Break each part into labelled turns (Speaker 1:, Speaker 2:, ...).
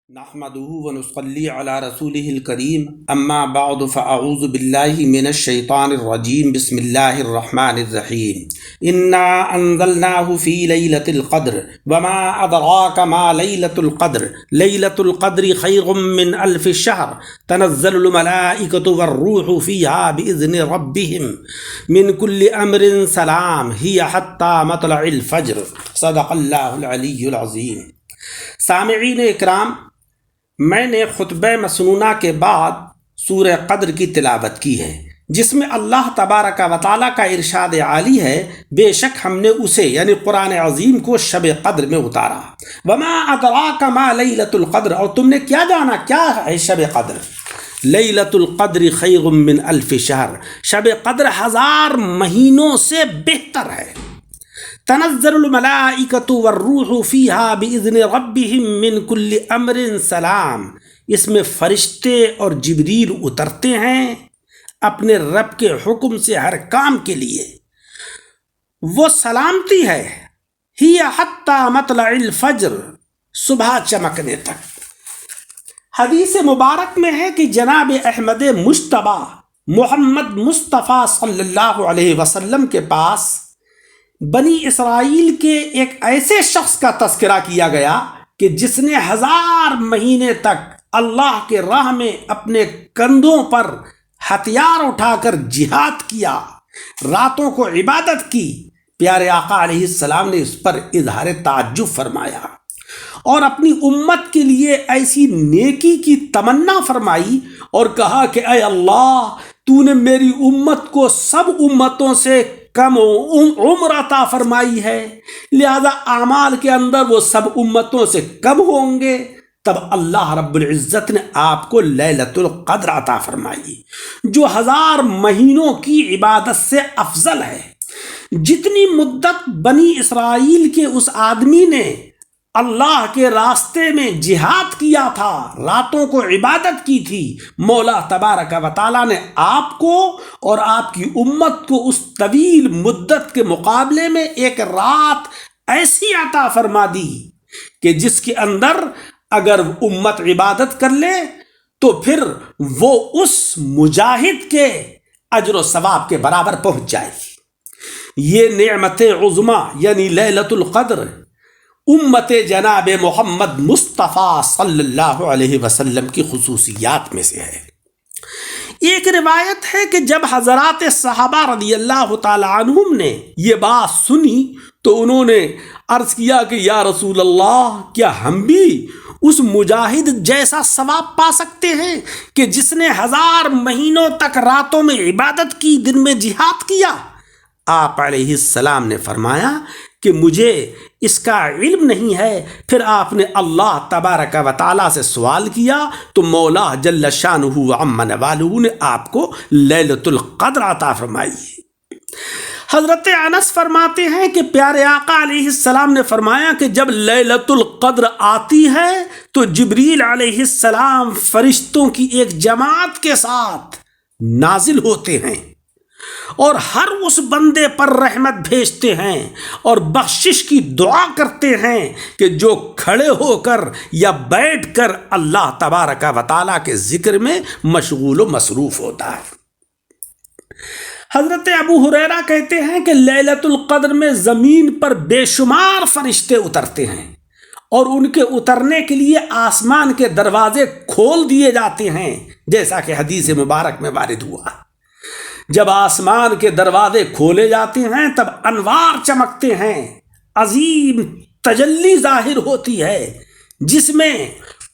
Speaker 1: نحمده ونصلي على رسوله الكريم اما بعد فاعوذ بالله من الشيطان الرجيم بسم الله الرحمن الرحيم انا انزلناه في ليلة القدر وما ادراك ما ليلة القدر ليلة القدر خير من الف شهر تنزل الملائكة والروح فيها باذن ربهم من كل امر سلام هي حتى مطلع الفجر صدق الله العلي العظيم۔ سامعین اکرام، میں نے خطبہ مسنونہ کے بعد سورہ قدر کی تلاوت کی ہے، جس میں اللہ تبارک و تعالیٰ کا ارشاد عالی ہے، بے شک ہم نے اسے یعنی قرآن عظیم کو شب قدر میں اتارا۔ وما ادراک ما لیلۃ القدر، اور تم نے کیا جانا کیا ہے شب قدر؟ لیلۃ القدر خیر من الف شہر، شب قدر 1000 مہینوں سے بہتر ہے۔ تنزل الملائکۃ والروح فیہا باذن ربہم من کل امر سلام، اس میں فرشتے اور جبریل اترتے ہیں اپنے رب کے حکم سے ہر کام کے لیے، وہ سلامتی ہے۔ ہی حتی مطلع الفجر، صبح چمکنے تک۔ حدیث مبارک میں ہے کہ جناب احمد مجتبیٰ محمد مصطفیٰ صلی اللہ علیہ وسلم کے پاس بنی اسرائیل کے ایک ایسے شخص کا تذکرہ کیا گیا کہ جس نے 1000 مہینے تک اللہ کے راہ میں اپنے کندھوں پر ہتھیار اٹھا کر جہاد کیا، راتوں کو عبادت کی۔ پیارے آقا علیہ السلام نے اس پر اظہار تعجب فرمایا اور اپنی امت کے لیے ایسی نیکی کی تمنا فرمائی اور کہا کہ اے اللہ، تو نے میری امت کو سب امتوں سے کم عمر عطا فرمائی ہے، لہذا اعمال کے اندر وہ سب امتوں سے کم ہوں گے۔ تب اللہ رب العزت نے آپ کو لیلۃ القدر عطا فرمائی، جو 1000 مہینوں کی عبادت سے افضل ہے۔ جتنی مدت بنی اسرائیل کے اس آدمی نے اللہ کے راستے میں جہاد کیا تھا، راتوں کو عبادت کی تھی، مولا تبارک و تعالیٰ نے آپ کو اور آپ کی امت کو اس طویل مدت کے مقابلے میں ایک رات ایسی عطا فرما دی کہ جس کے اندر اگر امت عبادت کر لے تو پھر وہ اس مجاہد کے اجر و ثواب کے برابر پہنچ جائے گی۔ یہ نعمت عظمیٰ یعنی لیلۃ القدر امت جناب محمد مصطفیٰ صلی اللہ علیہ وسلم کی خصوصیات میں سے ہے۔ ایک روایت ہے کہ جب حضرات صحابہ رضی اللہ تعالی عنہم نے یہ بات سنی تو انہوں نے عرض کیا کہ یا رسول اللہ، کیا ہم بھی اس مجاہد جیسا ثواب پا سکتے ہیں کہ جس نے 1000 مہینوں تک راتوں میں عبادت کی، دن میں جہاد کیا؟ آپ علیہ السلام نے فرمایا کہ مجھے اس کا علم نہیں ہے۔ پھر آپ نے اللہ تبارک و تعالیٰ سے سوال کیا تو مولا جل شانہ و عم نوالہ نے آپ کو لیلۃ القدر عطا فرمائی۔ حضرت انس فرماتے ہیں کہ پیارے آقا علیہ السلام نے فرمایا کہ جب لیلۃ القدر آتی ہے تو جبریل علیہ السلام فرشتوں کی ایک جماعت کے ساتھ نازل ہوتے ہیں اور ہر اس بندے پر رحمت بھیجتے ہیں اور بخشش کی دعا کرتے ہیں کہ جو کھڑے ہو کر یا بیٹھ کر اللہ تبارک و تعالیٰ کے ذکر میں مشغول و مصروف ہوتا ہے۔ حضرت ابو ہریرہ کہتے ہیں کہ لیلۃ القدر میں زمین پر بے شمار فرشتے اترتے ہیں اور ان کے اترنے کے لیے آسمان کے دروازے کھول دیے جاتے ہیں، جیسا کہ حدیث مبارک میں وارد ہوا۔ جب آسمان کے دروازے کھولے جاتے ہیں تب انوار چمکتے ہیں، عظیم تجلی ظاہر ہوتی ہے جس میں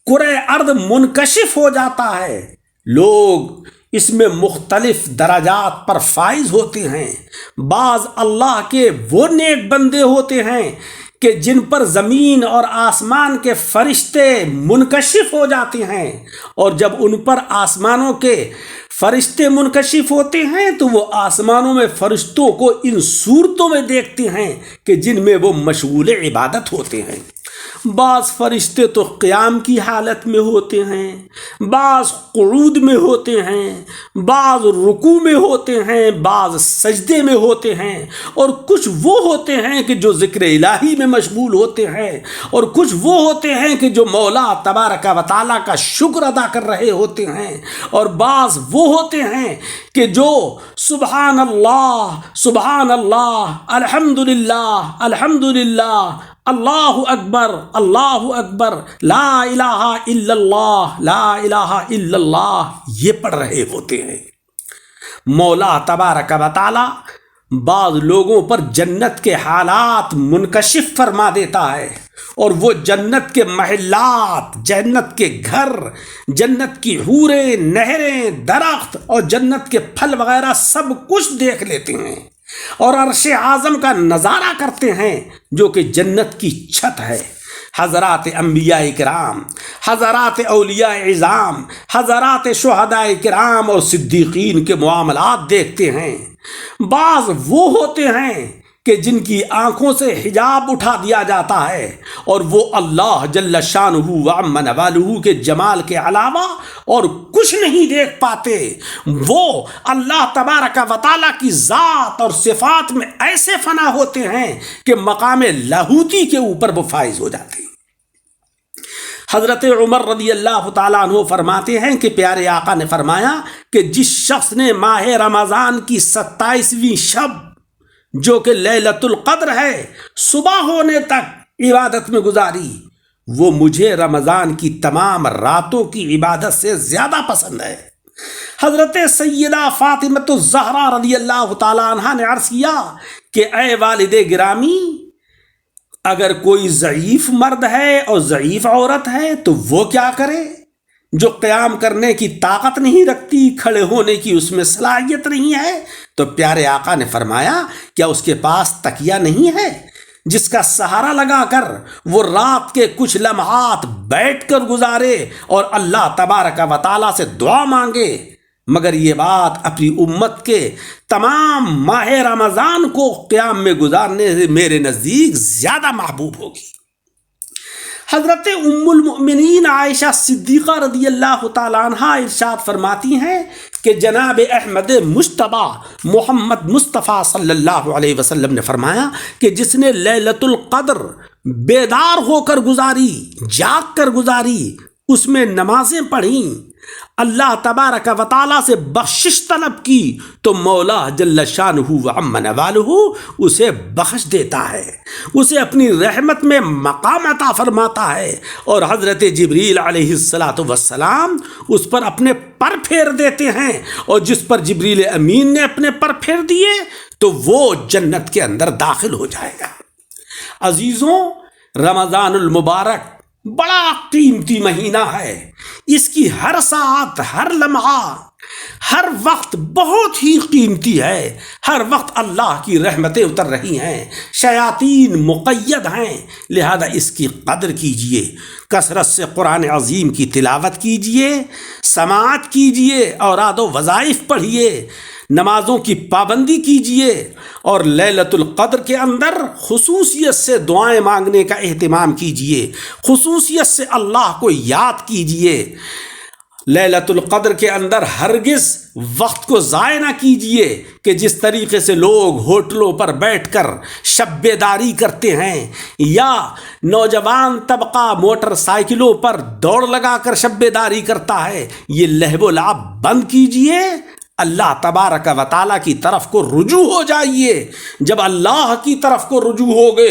Speaker 1: کرۂ ارض منکشف ہو جاتا ہے، لوگ اس میں مختلف درجات پر فائز ہوتے ہیں۔ بعض اللہ کے وہ نیک بندے ہوتے ہیں کہ جن پر زمین اور آسمان کے فرشتے منکشف ہو جاتے ہیں، اور جب ان پر آسمانوں کے فرشتے منکشف ہوتے ہیں تو وہ آسمانوں میں فرشتوں کو ان صورتوں میں دیکھتے ہیں کہ جن میں وہ مشغول عبادت ہوتے ہیں۔ بعض فرشتے تو قیام کی حالت میں ہوتے ہیں، بعض قعود میں ہوتے ہیں، بعض رکوع میں ہوتے ہیں، بعض سجدے میں ہوتے ہیں، اور کچھ وہ ہوتے ہیں کہ جو ذکر الہی میں مشغول ہوتے ہیں، اور کچھ وہ ہوتے ہیں کہ جو مولا تبارک و تعالیٰ کا شکر ادا کر رہے ہوتے ہیں، اور بعض وہ ہوتے ہیں کہ جو سبحان اللہ سبحان اللہ الحمدللہ الحمدللہ اللہ اکبر لا الہ الا اللہ لا الہ الا اللہ یہ پڑھ رہے ہوتے ہیں۔ مولا تبارک و تعالی بعض لوگوں پر جنت کے حالات منکشف فرما دیتا ہے، اور وہ جنت کے محلات، جنت کے گھر، جنت کی حوریں، نہریں، درخت اور جنت کے پھل وغیرہ سب کچھ دیکھ لیتے ہیں، اور عرش اعظم کا نظارہ کرتے ہیں جو کہ جنت کی چھت ہے۔ حضرات انبیاء کرام، حضرات اولیاء اعظام، حضرات شہداء کرام اور صدیقین کے معاملات دیکھتے ہیں۔ بعض وہ ہوتے ہیں کہ جن کی آنکھوں سے حجاب اٹھا دیا جاتا ہے، اور وہ اللہ جل شانہ و عم نوالہ کے جمال کے علاوہ اور کچھ نہیں دیکھ پاتے۔ وہ اللہ تبارک و تعالیٰ کی ذات اور صفات میں ایسے فنا ہوتے ہیں کہ مقام لاہوتی کے اوپر وہ فائز ہو جاتے ہیں۔ حضرت عمر رضی اللہ تعالیٰ عنہ فرماتے ہیں کہ پیارے آقا نے فرمایا کہ جس شخص نے ماہ رمضان کی 27ویں شب جو کہ لیلۃ القدر ہے صبح ہونے تک عبادت میں گزاری، وہ مجھے رمضان کی تمام راتوں کی عبادت سے زیادہ پسند ہے۔ حضرت سیدہ فاطمہ الزہرا رضی اللہ تعالیٰ عنہ نے عرض کیا کہ اے والد گرامی، اگر کوئی ضعیف مرد ہے اور ضعیف عورت ہے تو وہ کیا کرے؟ جو قیام کرنے کی طاقت نہیں رکھتی، کھڑے ہونے کی اس میں صلاحیت نہیں ہے۔ تو پیارے آقا نے فرمایا کیا اس کے پاس تکیہ نہیں ہے جس کا سہارا لگا کر وہ رات کے کچھ لمحات بیٹھ کر گزارے اور اللہ تبارک و تعالیٰ سے دعا مانگے؟ مگر یہ بات اپنی امت کے تمام ماہ رمضان کو قیام میں گزارنے سے میرے نزدیک زیادہ محبوب ہوگی۔ حضرت ام المؤمنین عائشہ صدیقہ رضی اللہ تعالیٰ عنہ ارشاد فرماتی ہیں کہ جناب احمد مجتبیٰ محمد مصطفیٰ صلی اللہ علیہ وسلم نے فرمایا کہ جس نے لیلۃ القدر بیدار ہو کر گزاری، جاگ کر گزاری، اس میں نمازیں پڑھیں، اللہ تبارک و تعالیٰ سے بخشش طلب کی، تو مولا جل شانہ و عم نوالہ اسے بخش دیتا ہے، اسے اپنی رحمت میں مقام عطا فرماتا ہے، اور حضرت جبریل علیہ السلام اس پر اپنے پر پھیر دیتے ہیں، اور جس پر جبریل امین نے اپنے پر پھیر دیے تو وہ جنت کے اندر داخل ہو جائے گا۔ عزیزوں، رمضان المبارک بڑا قیمتی مہینہ ہے، اس کی ہر ساعت، ہر لمحہ، ہر وقت بہت ہی قیمتی ہے۔ ہر وقت اللہ کی رحمتیں اتر رہی ہیں، شیاطین مقید ہیں، لہذا اس کی قدر کیجئے، کثرت سے قرآن عظیم کی تلاوت کیجئے، سماعت کیجئے، اوراد و وظائف پڑھیے، نمازوں کی پابندی کیجئے، اور لیلۃ القدر کے اندر خصوصیت سے دعائیں مانگنے کا اہتمام کیجئے، خصوصیت سے اللہ کو یاد کیجئے۔ لیلۃ القدر کے اندر ہرگز وقت کو ضائع نہ کیجئے کہ جس طریقے سے لوگ ہوٹلوں پر بیٹھ کر شب بیداری کرتے ہیں، یا نوجوان طبقہ موٹر سائیکلوں پر دوڑ لگا کر شب بیداری کرتا ہے، یہ لہو و لعب بند کیجئے، اللہ تبارک و تعالیٰ کی طرف کو رجوع ہو جائیے۔ جب اللہ کی طرف کو رجوع ہوگے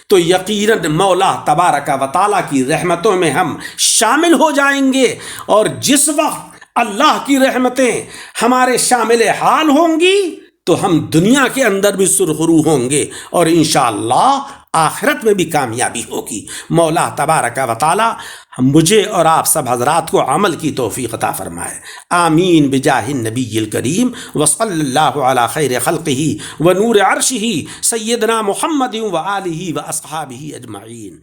Speaker 1: تو یقیناً مولا تبارک و تعالیٰ کی رحمتوں میں ہم شامل ہو جائیں گے، اور جس وقت اللہ کی رحمتیں ہمارے شامل حال ہوں گی تو ہم دنیا کے اندر بھی سرخرو ہوں گے، اور انشاءاللہ آخرت میں بھی کامیابی ہوگی۔ مولا تبارک و تعالی مجھے اور آپ سب حضرات کو عمل کی توفیق عطا فرمائے، آمین بجاہ النبی الکریم، وصلی اللہ علی خیر خلقہ ونور عرشہ سیدنا محمد و آلہ و اصحابہ اجمعین۔